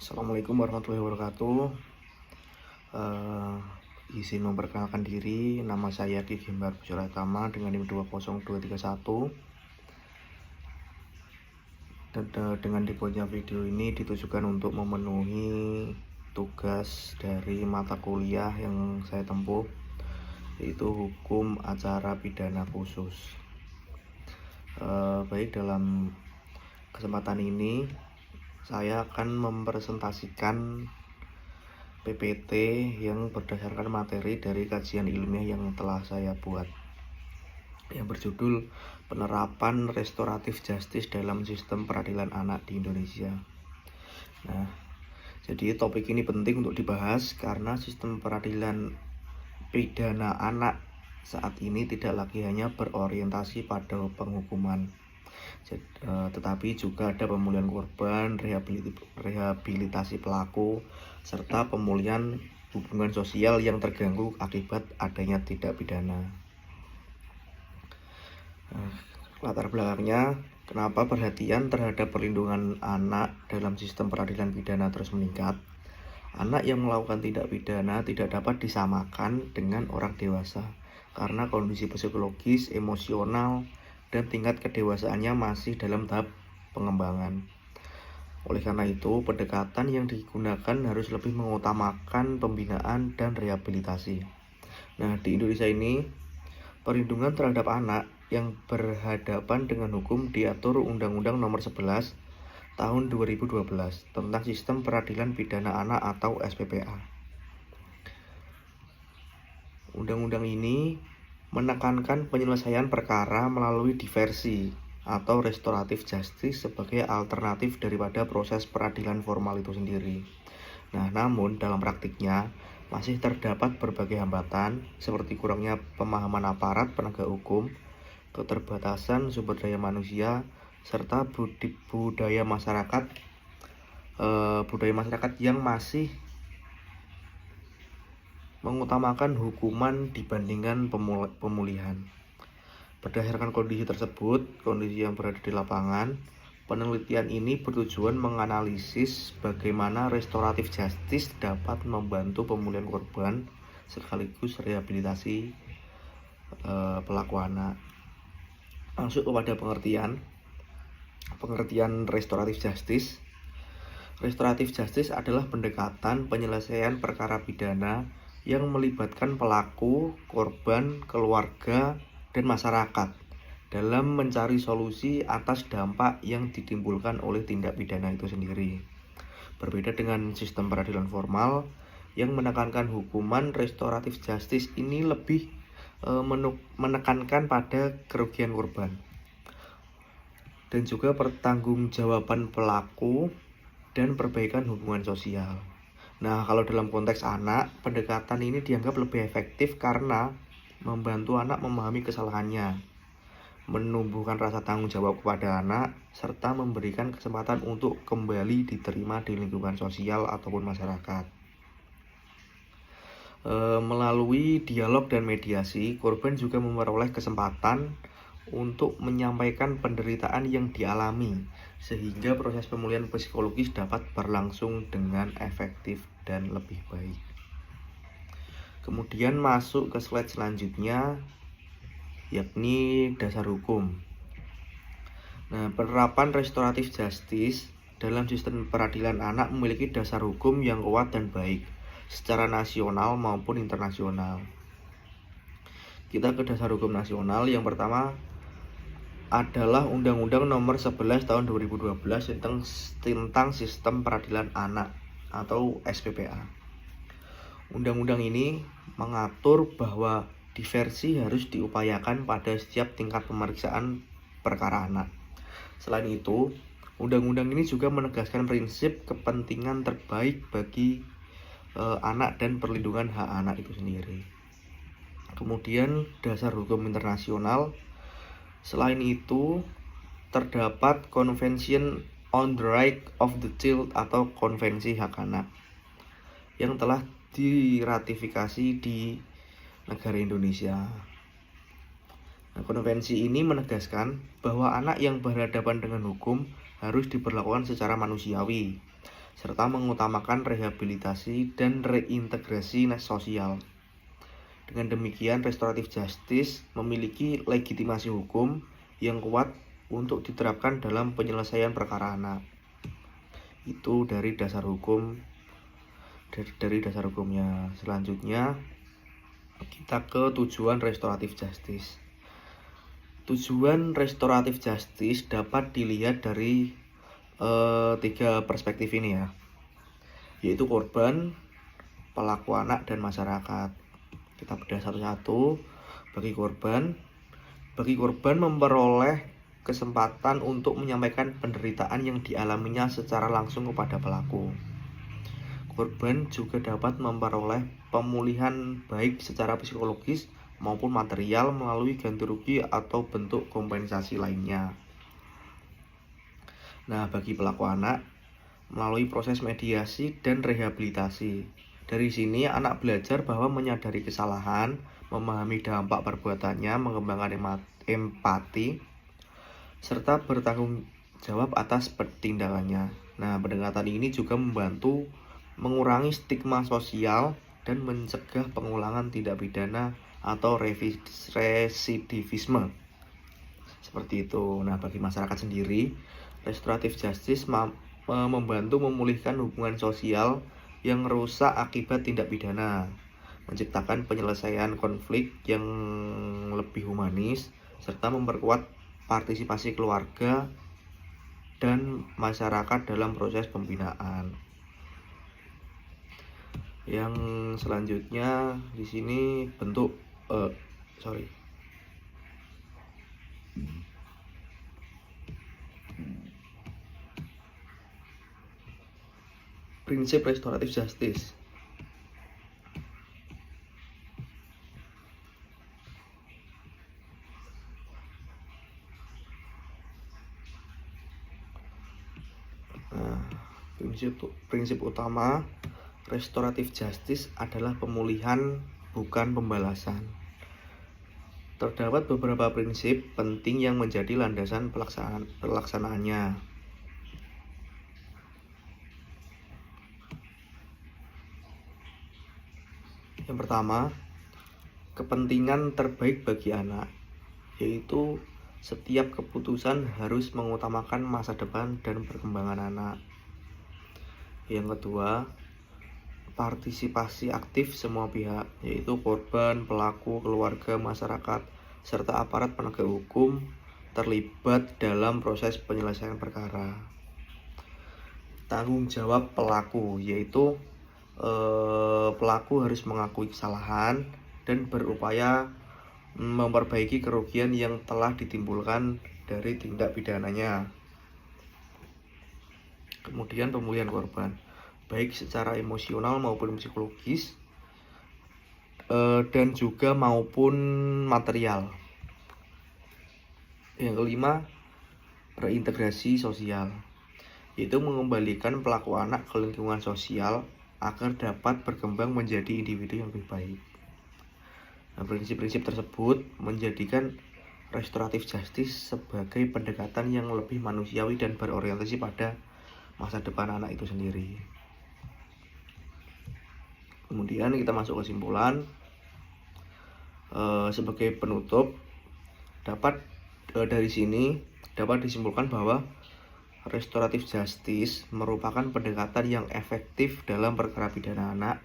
Assalamualaikum warahmatullahi wabarakatuh. Izin memperkenalkan diri, nama saya Ki Gimbar Pujaratama dengan NIM 20231. Dengan dibuatnya video ini ditujukan untuk memenuhi tugas dari mata kuliah yang saya tempuh, yaitu Hukum Acara Pidana Khusus. Baik, dalam kesempatan ini saya akan mempresentasikan PPT yang berdasarkan materi dari kajian ilmiah yang telah saya buat, yang berjudul Penerapan Restoratif Justice dalam Sistem Peradilan Anak di Indonesia. Nah, jadi topik ini penting untuk dibahas karena sistem peradilan pidana anak saat ini tidak lagi hanya berorientasi pada penghukuman, tetapi juga ada pemulihan korban, rehabilitasi pelaku, serta pemulihan hubungan sosial yang terganggu akibat adanya tindak pidana. Latar belakangnya, kenapa perhatian terhadap perlindungan anak dalam sistem peradilan pidana terus meningkat? Anak yang melakukan tindak pidana tidak dapat disamakan dengan orang dewasa karena kondisi psikologis, emosional, dan tingkat kedewasaannya masih dalam tahap pengembangan. Oleh karena itu, pendekatan yang digunakan harus lebih mengutamakan pembinaan dan rehabilitasi. Nah, di Indonesia ini, perlindungan terhadap anak yang berhadapan dengan hukum diatur Undang-Undang Nomor 11 Tahun 2012 tentang Sistem Peradilan Pidana Anak atau SPPA. Undang-undang ini menekankan penyelesaian perkara melalui diversi atau restoratif justice sebagai alternatif daripada proses peradilan formal itu sendiri. Nah, namun dalam praktiknya masih terdapat berbagai hambatan seperti kurangnya pemahaman aparat penegak hukum, keterbatasan sumber daya manusia, serta budaya masyarakat yang masih mengutamakan hukuman dibandingkan pemulihan. Berdasarkan kondisi tersebut, kondisi yang berada di lapangan, penelitian ini bertujuan menganalisis bagaimana restoratif justice dapat membantu pemulihan korban sekaligus rehabilitasi pelaku anak. Masuk kepada pengertian restoratif justice. Restoratif justice adalah pendekatan penyelesaian perkara pidana yang melibatkan pelaku, korban, keluarga, dan masyarakat dalam mencari solusi atas dampak yang ditimbulkan oleh tindak pidana itu sendiri. Berbeda dengan sistem peradilan formal yang menekankan hukuman, restoratif justice ini lebih menekankan pada kerugian korban dan juga pertanggungjawaban pelaku dan perbaikan hubungan sosial. Nah, kalau dalam konteks anak, pendekatan ini dianggap lebih efektif karena membantu anak memahami kesalahannya, menumbuhkan rasa tanggung jawab kepada anak, serta memberikan kesempatan untuk kembali diterima di lingkungan sosial ataupun masyarakat. Melalui dialog dan mediasi, korban juga memperoleh kesempatan untuk menyampaikan penderitaan yang dialami, sehingga proses pemulihan psikologis dapat berlangsung dengan efektif dan lebih baik. Kemudian masuk ke slide selanjutnya, yakni dasar hukum. Nah, penerapan restoratif justice dalam sistem peradilan anak memiliki dasar hukum yang kuat dan baik secara nasional maupun internasional. Kita ke dasar hukum nasional. Yang pertama adalah Undang-Undang Nomor 11 Tahun 2012 tentang Sistem Peradilan Anak atau SPPA. Undang-undang ini mengatur bahwa diversi harus diupayakan pada setiap tingkat pemeriksaan perkara anak. Selain itu, undang-undang ini juga menegaskan prinsip kepentingan terbaik bagi anak dan perlindungan hak anak itu sendiri. Kemudian dasar hukum internasional. Selain itu, terdapat Convention on the Right of the Child atau Konvensi Hak Anak yang telah diratifikasi di negara Indonesia. Nah, konvensi ini menegaskan bahwa anak yang berhadapan dengan hukum harus diperlakukan secara manusiawi, serta mengutamakan rehabilitasi dan reintegrasi sosial. Dengan demikian, restoratif justice memiliki legitimasi hukum yang kuat untuk diterapkan dalam penyelesaian perkara anak. Itu dari dasar hukum, dari dasar hukumnya. Selanjutnya kita ke tujuan restoratif justice. Tujuan restoratif justice dapat dilihat dari 3 perspektif ini ya, yaitu korban, pelaku anak, dan masyarakat. Kita bedah satu-satu. Bagi korban memperoleh kesempatan untuk menyampaikan penderitaan yang dialaminya secara langsung kepada pelaku. Korban juga dapat memperoleh pemulihan baik secara psikologis maupun material melalui ganti rugi atau bentuk kompensasi lainnya. Nah, bagi pelaku anak, melalui proses mediasi dan rehabilitasi. Dari sini anak belajar bahwa menyadari kesalahan, memahami dampak perbuatannya, mengembangkan empati, serta bertanggung jawab atas tindakannya. Nah, pendekatan ini juga membantu mengurangi stigma sosial dan mencegah pengulangan tindak pidana atau residivisme. Seperti itu. Nah, bagi masyarakat sendiri, restoratif justice membantu memulihkan hubungan sosial yang rusak akibat tindak pidana, menciptakan penyelesaian konflik yang lebih humanis, serta memperkuat partisipasi keluarga dan masyarakat dalam proses pembinaan. Yang selanjutnya di sini bentuk prinsip restoratif justice. Nah, prinsip utama restoratif justice adalah pemulihan, bukan pembalasan. Terdapat beberapa prinsip penting yang menjadi landasan pelaksanaannya. Yang pertama, kepentingan terbaik bagi anak, yaitu setiap keputusan harus mengutamakan masa depan dan perkembangan anak. Yang kedua, partisipasi aktif semua pihak, yaitu korban, pelaku, keluarga, masyarakat, serta aparat penegak hukum terlibat dalam proses penyelesaian perkara. Tanggung jawab pelaku, yaitu pelaku harus mengakui kesalahan dan berupaya memperbaiki kerugian yang telah ditimbulkan dari tindak pidananya. Kemudian pemulihan korban, baik secara emosional maupun psikologis, dan juga maupun material. Yang kelima, reintegrasi sosial, yaitu mengembalikan pelaku anak ke lingkungan sosial agar dapat berkembang menjadi individu yang lebih baik. Nah, prinsip-prinsip tersebut menjadikan restoratif justice sebagai pendekatan yang lebih manusiawi dan berorientasi pada masa depan anak itu sendiri. Kemudian kita masuk kesimpulan. Sebagai penutup, dari sini dapat disimpulkan bahwa restoratif justice merupakan pendekatan yang efektif dalam perkara pidana anak.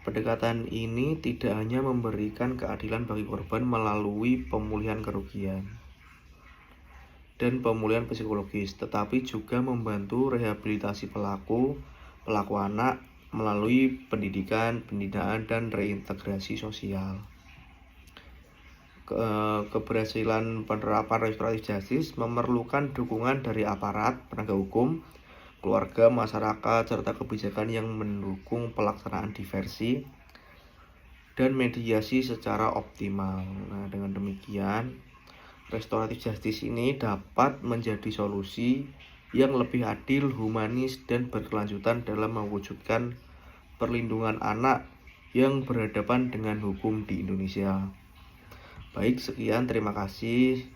Pendekatan ini tidak hanya memberikan keadilan bagi korban melalui pemulihan kerugian dan pemulihan psikologis, tetapi juga membantu rehabilitasi pelaku anak melalui pendidikan, pembinaan, dan reintegrasi sosial. Keberhasilan penerapan restoratif justice memerlukan dukungan dari aparat penegak hukum, keluarga, masyarakat, serta kebijakan yang mendukung pelaksanaan diversi dan mediasi secara optimal. Nah, dengan demikian, restoratif justice ini dapat menjadi solusi yang lebih adil, humanis, dan berkelanjutan dalam mewujudkan perlindungan anak yang berhadapan dengan hukum di Indonesia. Baik, sekian, terima kasih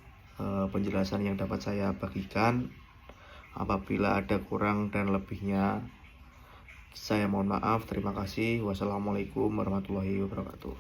penjelasan yang dapat saya bagikan. Apabila ada kurang dan lebihnya, saya mohon maaf. Terima kasih. Wassalamualaikum warahmatullahi wabarakatuh.